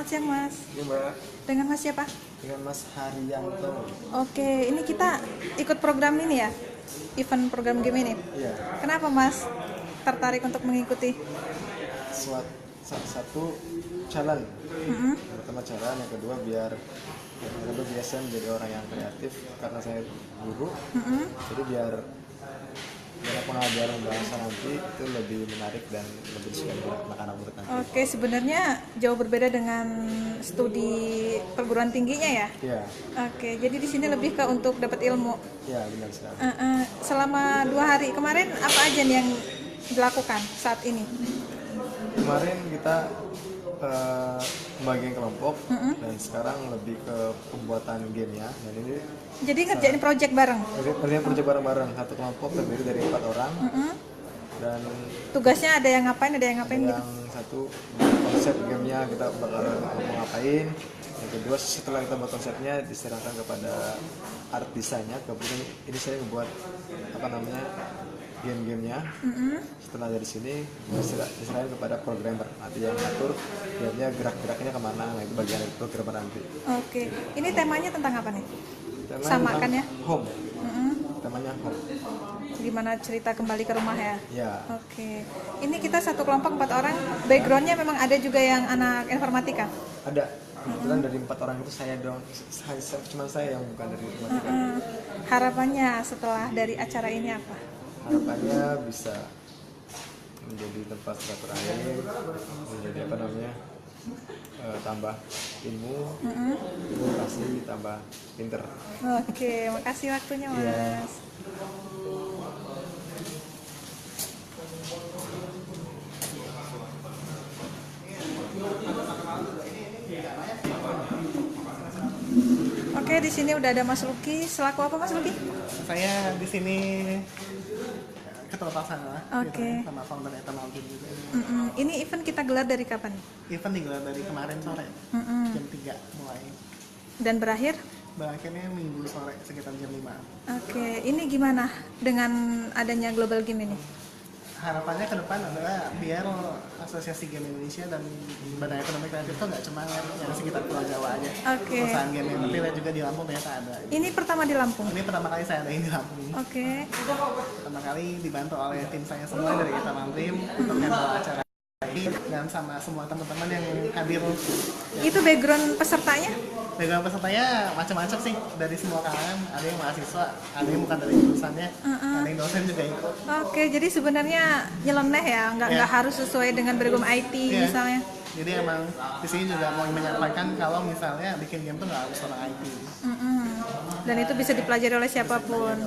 siang Mas. Iya Mbak, Dengan Mas siapa? dengan Mas Haryanto. Oke, ini kita ikut program ini ya, event program game ini. Iya, Kenapa Mas tertarik untuk mengikuti? satu challenge. Mm-mm. Pertama challenge, yang kedua biar biasa menjadi orang yang kreatif karena saya guru. Mm-mm. Jadi biar pengajaran bahasa nanti itu lebih menarik dan lebih disukai oleh anak-anak murid nanti. Oke, sebenarnya jauh berbeda dengan studi perguruan tingginya ya. Iya, Oke, jadi di sini lebih ke untuk dapat ilmu. iya benar sekali. Selama 2 hari kemarin apa aja nih yang dilakukan saat ini? Kemarin kita membagikan kelompok Mm-mm. dan sekarang lebih ke pembuatan gamenya. Dan ini Jadi ngerjain project bareng. kerjaan proyek bareng-bareng, satu kelompok terdiri dari 4 orang. Mm-mm. Dan Tugasnya ada yang ngapain, ada yang ngapain gitu. yang satu konsep gamenya kita bakal mau ngapain, yang kedua setelah kita buat konsepnya diserahkan kepada art desainnya. Kemudian ini saya membuat game-gamenya. Mm-mm. Setelah dari sini diserahkan kepada programmer nanti yang ngatur gamenya gerak-geraknya kemana. Nah itu bagian dari programmer nanti. Oke, ini temanya tentang apa nih? Temanya Sama tentang kan ya? home, Mm-mm. temanya home. Gimana cerita kembali ke rumah ya? Ya, Oke, ini kita satu kelompok 4 orang. Backgroundnya memang ada juga yang anak informatika. ada. Kebetulan dari 4 orang itu cuma saya yang bukan dari informatika. Harapannya setelah dari acara ini apa? Harapannya bisa menjadi tempat silaturahim, menjadi tambah ilmu, pasti tambah pinter. Oke, makasih waktunya Mas. Iya. Oke, di sini udah ada Mas Luki. Selaku apa Mas Luki? Saya di sini ketua pelaksana Oke. gitu, sama founder Eternal Game juga. Ini event kita gelar dari kapan? Event digelar dari kemarin sore jam 3 mulai. Dan berakhir? Berakhirnya minggu sore sekitar jam 5. Oke, ini gimana dengan adanya Global Game ini? Harapannya ke depan adalah biar Asosiasi Game Indonesia dan Badan Ekonomi Kreatif itu nggak cuma yang sekitar Pulau Jawa aja. Oke. Perusahaan game yang tapi juga di Lampung ternyata ada. Ini pertama di Lampung. Ini pertama kali saya adain di Lampung. Oke. Pertama kali dibantu oleh tim saya semua dari Eternal Game untuk handle acara ini dan sama semua teman-teman yang hadir. Itu background pesertanya? Background pesertanya macam-macam sih, dari semua kalangan. Ada yang mahasiswa, ada yang bukan dari jurusannya, ada yang dosen juga ikut. Oke, jadi sebenarnya nyeleneh ya, nggak harus sesuai dengan background IT Iya. misalnya. Jadi emang di sini juga mau menyampaikan kalau misalnya bikin game tuh nggak harus orang IT. Dan itu bisa dipelajari oleh siapapun.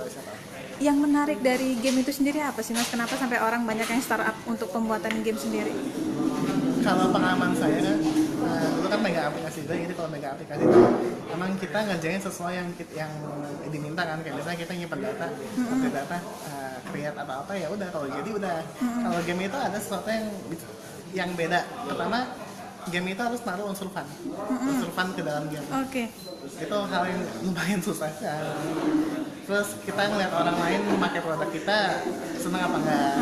Yang menarik dari game itu sendiri apa sih Mas? Kenapa sampai orang banyak yang startup untuk pembuatan game sendiri? Kalau pengalaman saya kan, dulu kan megang aplikasi juga, jadi kalau megang aplikasi itu emang kita ngerjain sesuai yang diminta kan, kayak misalnya kita nyimpen data, update data, create apa-apa ya udah, kalau jadi udah. Kalau game itu ada sesuatu yang beda. Pertama, game itu harus naruh unsur fun ke dalam game. Oke. Itu hal yang lumayan susah kan. Terus kita ngeliat orang lain memakai produk kita seneng apa enggak,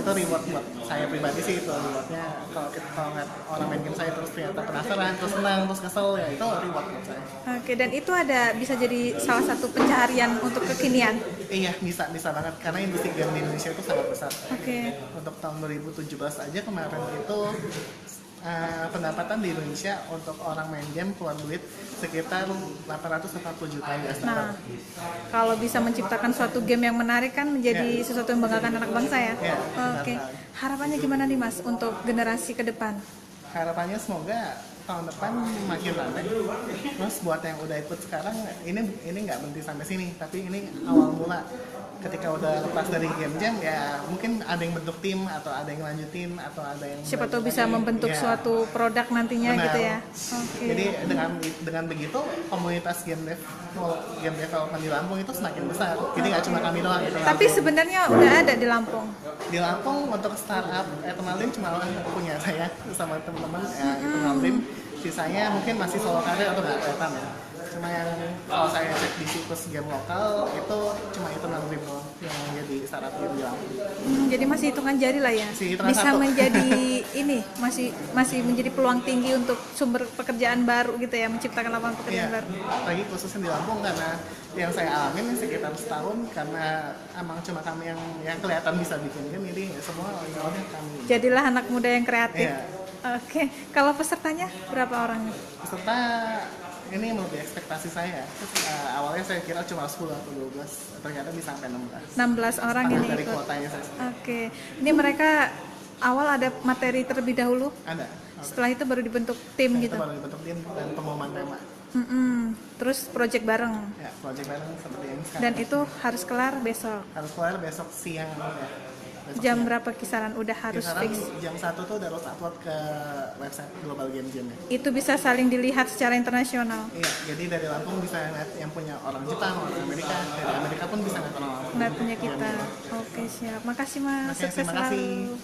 itu reward buat saya pribadi sih. Itu rewardnya kalau ngeliat orang main game saya terus ternyata penasaran, terus senang, terus kesel, ya itu reward buat saya. Oke, dan itu bisa jadi salah satu pencaharian untuk kekinian. Iya, bisa banget karena industri game di Indonesia itu sangat besar. Oke. Untuk tahun 2017 aja kemarin itu pendapatan di Indonesia untuk orang main game keluar duit sekitar 840 juta US dollar. Nah, kalau bisa menciptakan suatu game yang menarik kan menjadi sesuatu yang membanggakan anak bangsa ya. Iya, Oke. benar. Harapannya gimana nih Mas untuk generasi ke depan? Harapannya semoga tahun depan makin rame. Terus buat yang udah ikut sekarang, ini nggak berhenti sampai sini, tapi ini awal mula. Ketika udah lepas dari game jam ya mungkin ada yang bentuk tim atau ada yang lanjutin atau ada yang Siapa tahu bisa membentuk ya. suatu produk nantinya Benar. gitu ya. Oke. Jadi dengan begitu komunitas game development di Lampung itu semakin besar. Jadi nggak cuma kami doang gitu. Tapi sebenarnya udah ada di Lampung. Di Lampung untuk startup Eternal Dream cuma punya saya sama teman-teman Eternal Dream. Sisanya mungkin masih solo karir atau nggak kelihatan ya. Cuma yang kalau saya cek di situs game lokal itu cuma hitungan ribu yang jadi startup game di Lampung. Jadi masih hitungan jari lah ya. Masih hitungan Bisa satu. menjadi ini masih menjadi peluang tinggi untuk sumber pekerjaan baru gitu ya, menciptakan lapangan pekerjaan Iya, baru. apalagi khususnya di Lampung karena yang saya alamin sekitar setahun karena emang cuma kami yang kelihatan bisa bikin game, jadi semua awalnya kami. Jadilah anak muda yang kreatif. Iya. Oke, kalau pesertanya berapa orang? Peserta ini melebihi ekspektasi saya. Awalnya saya kira cuma 10 atau 12, ternyata bisa sampai 16. 16 orang Setengah ini dari ikut. kuotanya saya. Oke, ini mereka awal ada materi terlebih dahulu, Ada. setelah itu baru dibentuk tim gitu. Itu baru dibentuk tim dan pengumuman tema. Terus project bareng, Ya, project bareng seperti ini sekarang. dan itu harus kelar besok. Harus keluar besok siang ya. Besok Jam siang. berapa kisaran udah harus Kisaran fix? jam 1 tuh udah harus upload ke website Global Game Jam ya. Itu bisa saling dilihat secara internasional. Iya, jadi dari Lampung bisa ngeliat yang punya orang Jepang, orang Amerika, dari Amerika pun bisa ngeliat orang Lampung. Nggak punya kita. Oke, siap. Makasih Mas. Oke, Sukses terima kasih. selalu.